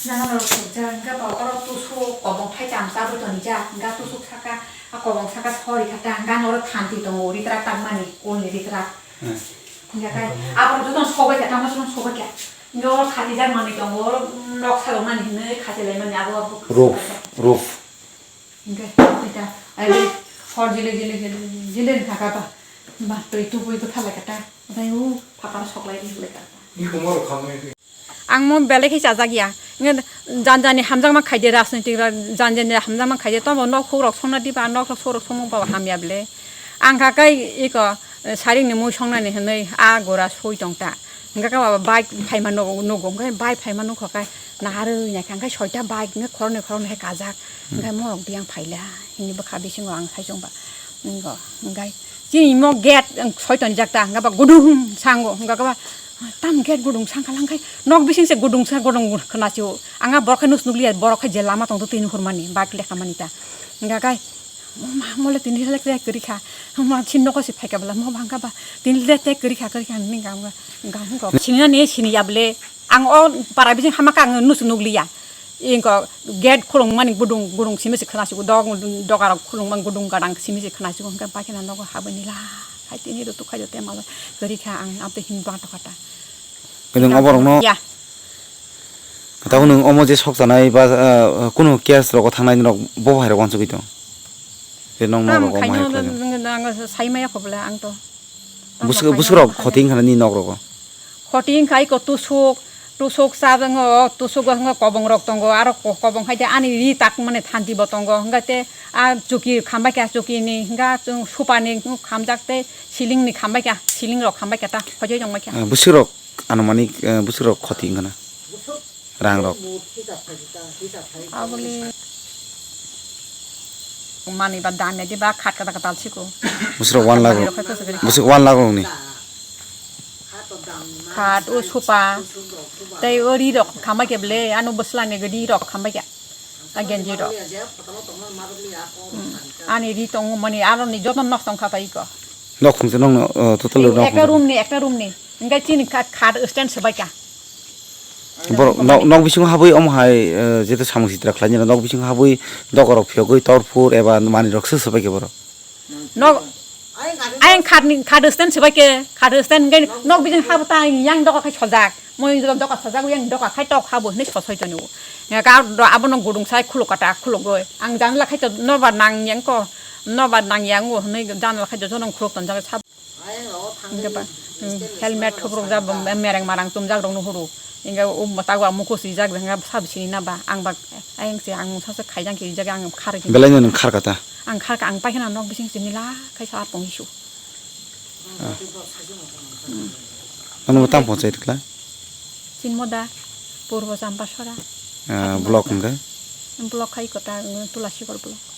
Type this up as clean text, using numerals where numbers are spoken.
나는 그러니까 바로 또소 거봉 팔짱 싸부더니자 그러니까 또소 사가 거봉 사가 서리 갔다 안가 너를 탄디도 우리들아 땅만이 올리리더라 그러니까 앞으로 두던 소백에 담아주는 소백에 너 가지잘 많이 경우 럭사로만 있는 가지려면 야구 루프 그러니까 진짜 아이 허질질질질 나가봐 막 또 이또 보이고 탈라겠다 아유 바깥 속라이 그랬다 이거 뭐로 가면 앙모 belek 자자기야 그러니까 잔잔이 함장만 가이데 라스니티가 잔잔이 함장만 가이데 또 너 호럭 손나디바 너 소럭 소몽바 함야블레 앙가까이 이거 사링니 모 성나니 했네 아고라 소이정다 그러니까 바이크 파이만 노고 그러니까 바이크 파이만 노고 가이 나르 약간 저이다 바이크 네 코로네 해 가자 그러니까 뭐 그냥 파일라 이니 뭐 가비신 거앙 사이정바 이거 그러니까 지니 뭐 겟 소이던 작다 그러니까 고둥 상고 그러니까 tam get gudung sangkalangkai nok bising se gudung sa gudung kenasiu anga borka nus nuklia borka jelama tong tu tin hurmani bak le kamanita enggak kai mole tin le keri kha ma chinno ko si pheka bala mo bangka ba tin le te keri kha ning gam ko chinna ne chini yable ang o para bising hamaka nus nuklia ingko get khulung mani gudung simi se khanasiu dogara khulung man gudung garang simi se khanasiu ngka pakena no habani la hai tini ru tu kha jote mal keri kha ang apte hin ba to kata 그냥 어버롱노 야 그다음은 어머제 속잖아요 바 꾸노 깨스라고 당나이라고 뭐하라고 한 적이죠 그냥 뭐라고 많이 kaino saimaya khobla ang to 무스러 코팅 하는 너그러고 khoting khai ko tusuk sabang tusuk nga kobong rok tongo aro kobong khai ani ri tak mane thanti botongo ngate a chuki khamba kya chuki ni nga supani khamjakte siling ni khamba kya siling rok khamba kya ta khoje jong ma kya 무스러 아노마니 무스러 코팅 하나 랑록 abuli mani ba danne di ba khat kata katal chiko 무스러 1락 무스러 1락롱니 khat u supa tai ori rok khamba ke ble anu basla ne gadi rok khamba kya again ji rok ani ri tong mani aro ni joton nok tong khata iko nok khumse nok total nok ekta room ni enggak cini khat stand sebaiknya बर नक बिसिङ हाबै अमहाय जेते सामसि त्रा खलानि नक बिसिङ हाबै दगरक फियगै तौरफुर एबा मानि रक्स सबायके बर नक आइ खाद stand sebaike खाद stand गै नक बिसिङ हाबता yang दग खाय सजाक moi दग सजाक yang दग खाय टक हाबो नै ससय जनि गा आबन गुदुं साय खुलकटा खुलगै आं जानला खाय नबा नां yang ko नबा नां yang नै जानला खाय जन खुलक तन जाग सा helmet thubrok jab mereng marang tum jag rong no huru inga tawa mukosi jag nga sabsini na ba ang bak ayang se ang sasa khaijang ki jag ang khar ki belai non khar kata ang khar ka ang pakhena nok bising sinila khai sa pong isu anu tam ponsait kla sinmoda purbo sampasora blok nga blok khai kota tulasi kor blok